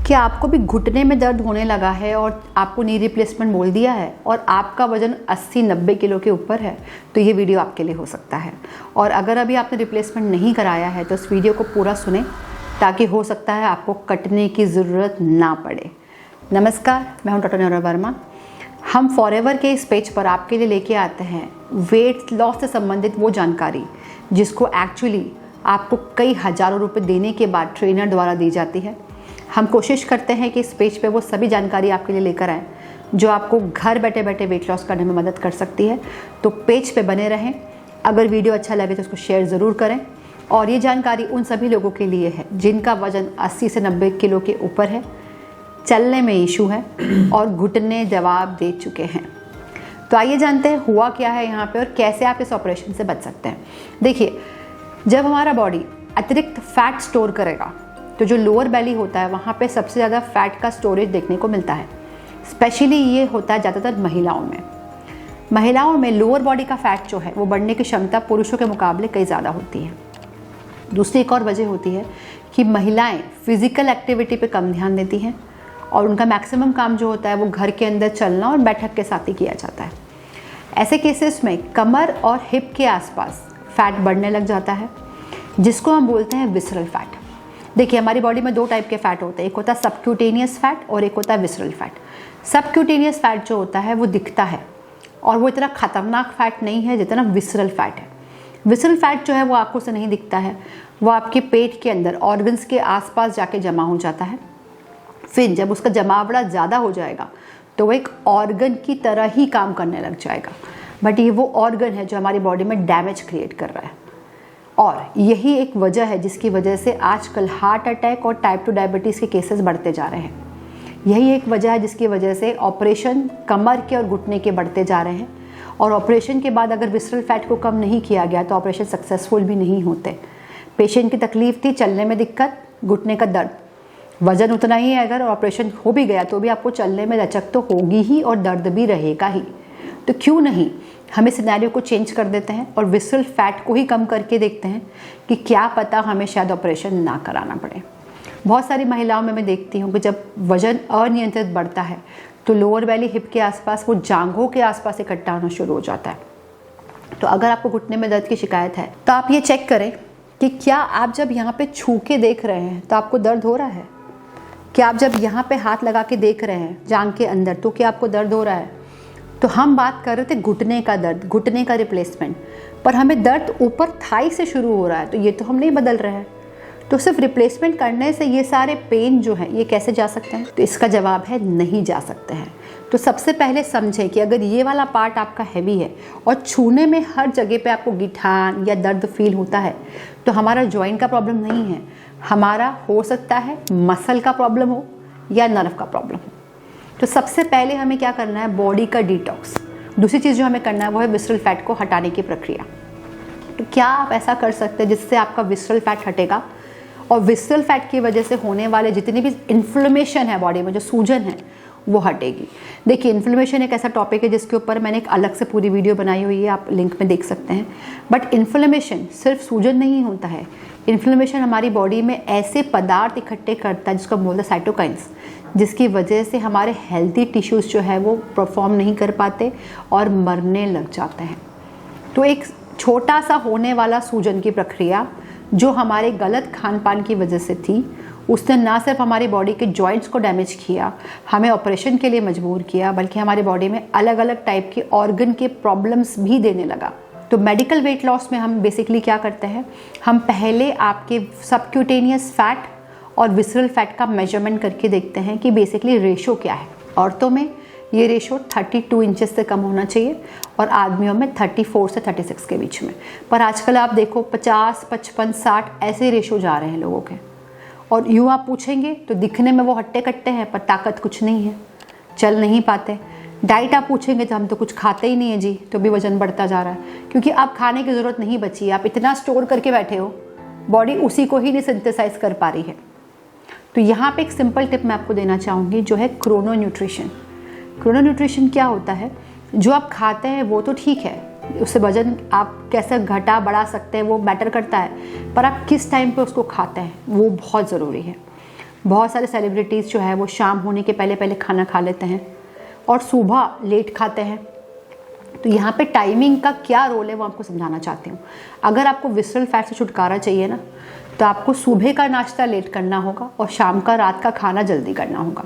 क्या आपको भी घुटने में दर्द होने लगा है और आपको नी रिप्लेसमेंट बोल दिया है और आपका वजन 80-90 किलो के ऊपर है, तो ये वीडियो आपके लिए हो सकता है। और अगर अभी आपने रिप्लेसमेंट नहीं कराया है तो इस वीडियो को पूरा सुने, ताकि हो सकता है आपको कटने की ज़रूरत ना पड़े। नमस्कार, मैं हूं डॉक्टर न्यूरो वर्मा। हम फॉरएवर के इस पेज पर आपके लिए लेके आते हैं वेट लॉस से संबंधित वो जानकारी जिसको एक्चुअली आपको कई हज़ारों रुपए देने के बाद ट्रेनर द्वारा दी जाती है। हम कोशिश करते हैं कि इस पेज पे वो सभी जानकारी आपके लिए लेकर आएँ जो आपको घर बैठे बैठे वेट लॉस करने में मदद कर सकती है। तो पेज पे बने रहें। अगर वीडियो अच्छा लगे तो उसको शेयर ज़रूर करें। और ये जानकारी उन सभी लोगों के लिए है जिनका वजन 80 से 90 किलो के ऊपर है, चलने में इशू है और घुटने जवाब दे चुके हैं। तो आइए जानते हैं हुआ क्या है यहाँ पे और कैसे आप इस ऑपरेशन से बच सकते हैं। देखिए, जब हमारा बॉडी अतिरिक्त फैट स्टोर करेगा तो जो लोअर बेली होता है वहाँ पे सबसे ज़्यादा फैट का स्टोरेज देखने को मिलता है। स्पेशली ये होता है ज़्यादातर महिलाओं में लोअर बॉडी का फैट जो है वो बढ़ने की क्षमता पुरुषों के मुकाबले कई ज़्यादा होती है। दूसरी एक और वजह होती है कि महिलाएं फिजिकल एक्टिविटी पे कम ध्यान देती हैं और उनका मैक्सिमम काम जो होता है वो घर के अंदर चलना और बैठक के साथ ही किया जाता है। ऐसे केसेस में कमर और हिप के आसपास फैट बढ़ने लग जाता है, जिसको हम बोलते हैं विसरल फैट। देखिए, हमारी बॉडी में दो टाइप के फैट होते हैं, एक होता है सबक्यूटेनियस फैट और एक होता है विसरल फैट। सबक्यूटेनियस फैट जो होता है वो दिखता है और वो इतना खतरनाक फैट नहीं है जितना विसरल फैट है। विसरल फैट जो है वो आंखों से नहीं दिखता है, वो आपके पेट के अंदर ऑर्गन्स के आसपास जाके जमा हो जाता है। फिर जब उसका जमावड़ा ज़्यादा हो जाएगा तो वो एक ऑर्गन की तरह ही काम करने लग जाएगा, बट ये वो ऑर्गन है जो हमारी बॉडी में डैमेज क्रिएट कर रहा है। और यही एक वजह है जिसकी वजह से आजकल हार्ट अटैक और टाइप 2 डायबिटीज़ के केसेस बढ़ते जा रहे हैं। यही एक वजह है जिसकी वजह से ऑपरेशन कमर के और घुटने के बढ़ते जा रहे हैं। और ऑपरेशन के बाद अगर विसरल फैट को कम नहीं किया गया तो ऑपरेशन सक्सेसफुल भी नहीं होते। पेशेंट की तकलीफ थी चलने में दिक्कत, घुटने का दर्द, वजन उतना ही है, अगर ऑपरेशन हो भी गया तो भी आपको चलने में लचक तो होगी ही और दर्द भी रहेगा ही। तो क्यों नहीं हम इस सिनेरियो को चेंज कर देते हैं और विसरल फैट को ही कम करके देखते हैं कि क्या पता हमें शायद ऑपरेशन ना कराना पड़े। बहुत सारी महिलाओं में मैं देखती हूँ कि जब वजन अनियंत्रित बढ़ता है तो लोअर बेली हिप के आसपास, वो जांघों के आसपास इकट्ठा होना शुरू हो जाता है। तो अगर आपको घुटने में दर्द की शिकायत है तो आप ये चेक करें कि क्या आप जब यहाँ पे छू के देख रहे हैं तो आपको दर्द हो रहा है। क्या आप जब यहाँ पे हाथ लगा के देख रहे हैं जांघ के अंदर तो क्या आपको दर्द हो रहा है। तो हम बात कर रहे थे घुटने का दर्द, घुटने का रिप्लेसमेंट, पर हमें दर्द ऊपर थाई से शुरू हो रहा है, तो ये तो हम नहीं बदल रहे हैं। तो सिर्फ रिप्लेसमेंट करने से ये सारे पेन जो है ये कैसे जा सकते हैं? तो इसका जवाब है नहीं जा सकते हैं। तो सबसे पहले समझें कि अगर ये वाला पार्ट आपका हैवी है और छूने में हर जगह पे आपको गिठान या दर्द फील होता है तो हमारा जॉइंट का प्रॉब्लम नहीं है, हमारा हो सकता है मसल का प्रॉब्लम हो या नर्व का प्रॉब्लम हो। तो सबसे पहले हमें क्या करना है, बॉडी का डिटॉक्स। दूसरी चीज़ जो हमें करना है वो है विसरल फैट को हटाने की प्रक्रिया। तो क्या आप ऐसा कर सकते हैं जिससे आपका विसरल फैट हटेगा और विसरल फैट की वजह से होने वाले जितनी भी इन्फ्लेमेशन है बॉडी में, जो सूजन है, वो हटेगी। देखिए, इन्फ्लेमेशन एक ऐसा टॉपिक है जिसके ऊपर मैंने एक अलग से पूरी वीडियो बनाई हुई है, आप लिंक में देख सकते हैं। बट इन्फ्लेमेशन सिर्फ सूजन नहीं होता है। इन्फ्लेमेशन हमारी बॉडी में ऐसे पदार्थ इकट्ठे करता है जिसको हम बोलते हैं साइटोकाइंस, जिसकी वजह से हमारे हेल्दी टिश्यूज़ जो है वो परफॉर्म नहीं कर पाते और मरने लग जाते हैं। तो एक छोटा सा होने वाला सूजन की प्रक्रिया जो हमारे गलत खान पान की वजह से थी, उसने ना सिर्फ हमारी बॉडी के जॉइंट्स को डैमेज किया, हमें ऑपरेशन के लिए मजबूर किया, बल्कि हमारी बॉडी में अलग अलग टाइप के ऑर्गन के प्रॉब्लम्स भी देने लगा। तो मेडिकल वेट लॉस में हम बेसिकली क्या करते हैं, हम पहले आपके सबक्यूटेनियस फैट और विसरल फैट का मेजरमेंट करके देखते हैं कि बेसिकली रेशो क्या है। औरतों में ये रेशो 32 इंचेस से कम होना चाहिए और आदमियों में 34 से 36 के बीच में। पर आजकल आप देखो 50, 55, 60 ऐसे रेशो जा रहे हैं लोगों के। और यूँ आप पूछेंगे तो दिखने में वो हट्टे कट्टे हैं पर ताकत कुछ नहीं है, चल नहीं पाते। डाइट आप पूछेंगे तो हम तो कुछ खाते ही नहीं है जी, तो भी वजन बढ़ता जा रहा है, क्योंकि अब खाने की ज़रूरत नहीं बची। आप इतना स्टोर करके बैठे हो, बॉडी उसी को ही नहीं सिंथेसाइज कर पा रही है। तो यहाँ पे एक सिंपल टिप मैं आपको देना चाहूँगी जो है क्रोनो न्यूट्रिशन। क्रोनो न्यूट्रिशन क्या होता है, जो आप खाते हैं वो तो ठीक है, उससे वजन आप कैसे घटा बढ़ा सकते हैं वो मैटर करता है, पर आप किस टाइम पे उसको खाते हैं वो बहुत ज़रूरी है। बहुत सारे सेलिब्रिटीज़ जो है वो शाम होने के पहले पहले खाना खा लेते हैं और सुबह लेट खाते हैं। तो यहाँ पे टाइमिंग का क्या रोल है वो आपको समझाना चाहती हूँ। अगर आपको विसरल फैट से छुटकारा चाहिए ना, तो आपको सुबह का नाश्ता लेट करना होगा और शाम का रात का खाना जल्दी करना होगा।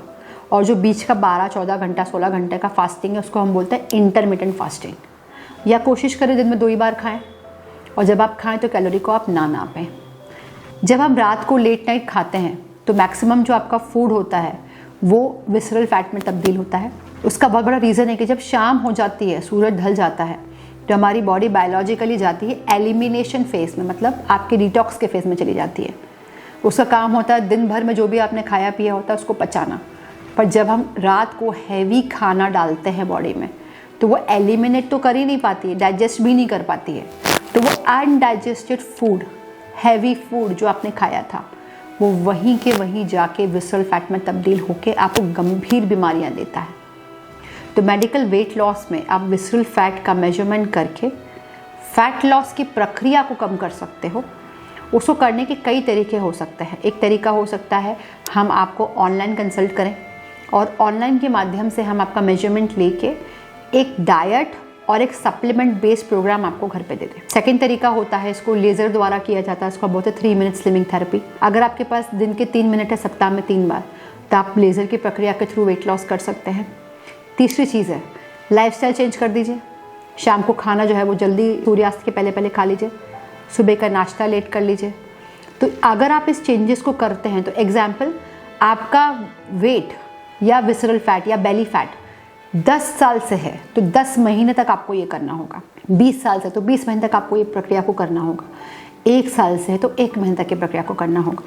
और जो बीच का 12-14 घंटा 16 घंटे का फास्टिंग है उसको हम बोलते हैं इंटरमिटेंट फास्टिंग। या कोशिश करें दिन में 2 ही बार खाएं, और जब आप खाएं तो कैलोरी को आप ना नापें। जब हम रात को लेट नाइट खाते हैं तो मैक्सिमम जो आपका फूड होता है वो विसरल फैट में तब्दील होता है। उसका बहुत बड़ा रीज़न है कि जब शाम हो जाती है, सूरज ढल जाता है, तो हमारी बॉडी बायोलॉजिकली जाती है एलिमिनेशन फेज में, मतलब आपके डिटॉक्स के फेज में चली जाती है। उसका काम होता है दिन भर में जो भी आपने खाया पिया होता है उसको पचाना। पर जब हम रात को हैवी खाना डालते हैं बॉडी में तो वो एलिमिनेट तो कर ही नहीं पाती है, डाइजेस्ट भी नहीं कर पाती है। तो वो अनडाइजेस्टेड फूड, हैवी फूड जो आपने खाया था वो वहीं के वहीं जाके विसरल फैट में तब्दील होकर आपको गंभीर बीमारियां देता है। तो मेडिकल वेट लॉस में आप विसरल फैट का मेजरमेंट करके फैट लॉस की प्रक्रिया को कम कर सकते हो। उसको करने के कई तरीके हो सकते हैं। एक तरीका हो सकता है हम आपको ऑनलाइन कंसल्ट करें और ऑनलाइन के माध्यम से हम आपका मेजरमेंट लेके एक डाइट और एक सप्लीमेंट बेस्ड प्रोग्राम आपको घर पे दे दें। सेकेंड तरीका होता है, इसको लेज़र द्वारा किया जाता है, इसको बोलते हैं 3 मिनट स्लिमिंग थेरेपी। अगर आपके पास दिन के 3 मिनट है सप्ताह में 3 बार, तो आप लेज़र की प्रक्रिया के थ्रू वेट लॉस कर सकते हैं। तीसरी चीज़ है लाइफस्टाइल चेंज कर दीजिए। शाम को खाना जो है वो जल्दी सूर्यास्त के पहले पहले खा लीजिए, सुबह का नाश्ता लेट कर लीजिए। तो अगर आप इस चेंजेस को करते हैं तो एग्जाम्पल आपका वेट या विसरल फैट या बेली फैट 10 साल से है तो 10 महीने तक आपको ये करना होगा। 20 साल से तो 20 महीने तक आपको ये प्रक्रिया को करना होगा। 1 साल से है तो 1 महीने तक की प्रक्रिया को करना होगा।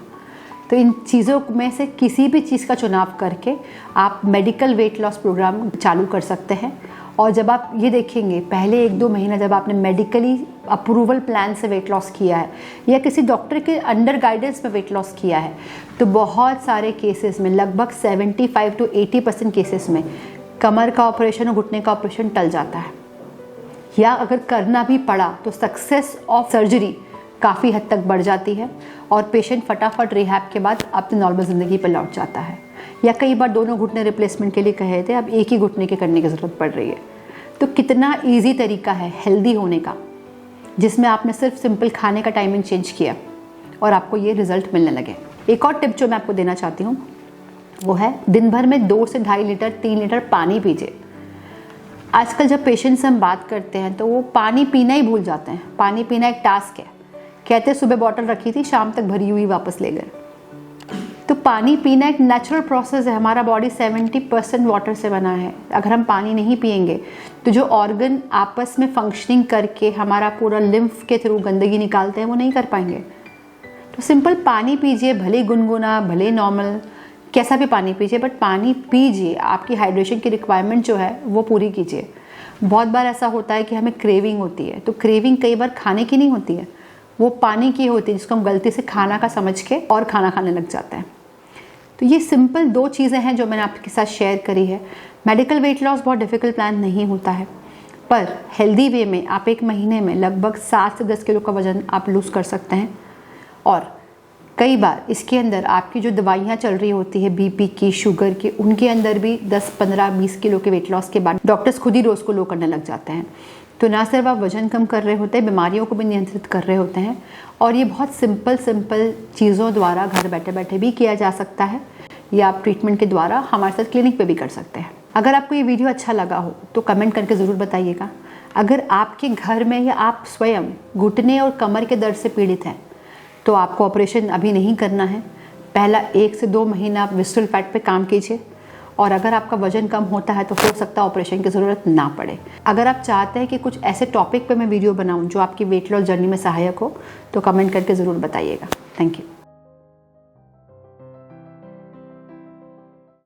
तो इन चीज़ों में से किसी भी चीज़ का चुनाव करके आप मेडिकल वेट लॉस प्रोग्राम चालू कर सकते हैं। और जब आप ये देखेंगे पहले 1-2 महीना जब आपने मेडिकली अप्रूवल प्लान से वेट लॉस किया है या किसी डॉक्टर के अंडर गाइडेंस में वेट लॉस किया है, तो बहुत सारे केसेस में लगभग 75 to 80% केसेस में कमर का ऑपरेशन और घुटने का ऑपरेशन टल जाता है। या अगर करना भी पड़ा तो सक्सेस ऑफ सर्जरी काफ़ी हद तक बढ़ जाती है और पेशेंट फटाफट रिहैब के बाद अपनी नॉर्मल ज़िंदगी पर लौट जाता है। या कई बार दोनों घुटने रिप्लेसमेंट के लिए कहे थे, अब एक ही घुटने के करने की ज़रूरत पड़ रही है। तो कितना ईजी तरीका है हेल्दी होने का, जिसमें आपने सिर्फ सिंपल खाने का टाइमिंग चेंज किया और आपको ये रिजल्ट मिलने लगे। एक और टिप जो मैं आपको देना चाहती हूँ वो है दिन भर में 2 से 2.5 लीटर 3 लीटर पानी पीजिए। आजकल जब पेशेंट से हम बात करते हैं तो वो पानी पीना ही भूल जाते हैं। पानी पीना एक टास्क है, कहते हैं सुबह बॉटल रखी थी शाम तक भरी हुई वापस ले गए। तो पानी पीना एक नेचुरल प्रोसेस है। हमारा बॉडी 70% वाटर से बना है। अगर हम पानी नहीं पिएंगे तो जो ऑर्गन आपस में फंक्शनिंग करके हमारा पूरा लिम्फ के थ्रू गंदगी निकालते हैं वो नहीं कर पाएंगे। तो सिंपल पानी पीजिए, भले गुनगुना भले नॉर्मल कैसा भी पानी पीजिए, बट पानी पीजिए। आपकी हाइड्रेशन की रिक्वायरमेंट जो है वो पूरी कीजिए। बहुत बार ऐसा होता है कि हमें क्रेविंग होती है, तो क्रेविंग कई बार खाने की नहीं होती है, वो पानी की होती है, जिसको हम गलती से खाना का समझ के और खाना खाने लग जाते हैं। तो ये सिंपल 2 चीज़ें हैं जो मैंने आपके साथ शेयर करी है। मेडिकल वेट लॉस बहुत डिफ़िकल्ट प्लान नहीं होता है, पर हेल्दी वे में आप 1 महीने में लगभग 7 से 10 किलो का वज़न आप लूज़ कर सकते हैं। और कई बार इसके अंदर आपकी जो दवाइयाँ चल रही होती है बीपी की, शुगर की, उनके अंदर भी 10, 15, 20 किलो के वेट लॉस के बाद डॉक्टर्स खुद ही डोज को लो करने लग जाते हैं। तो ना सिर्फ आप वजन कम कर रहे होते हैं, बीमारियों को भी नियंत्रित कर रहे होते हैं। और ये बहुत सिंपल चीज़ों द्वारा घर बैठे बैठे भी किया जा सकता है, या आप ट्रीटमेंट के द्वारा हमारे साथ क्लिनिक पे भी कर सकते हैं। अगर आपको ये वीडियो अच्छा लगा हो तो कमेंट करके ज़रूर बताइएगा। अगर आपके घर में या आप स्वयं घुटने और कमर के दर्द से पीड़ित हैं तो आपको ऑपरेशन अभी नहीं करना है। पहला 1 से 2 महीना आप विसरल फैट पे काम कीजिए, और अगर आपका वजन कम होता है तो हो सकता है ऑपरेशन की ज़रूरत ना पड़े। अगर आप चाहते हैं कि कुछ ऐसे टॉपिक पे मैं वीडियो बनाऊं जो आपकी वेट लॉस जर्नी में सहायक हो तो कमेंट करके ज़रूर बताइएगा। Thank you.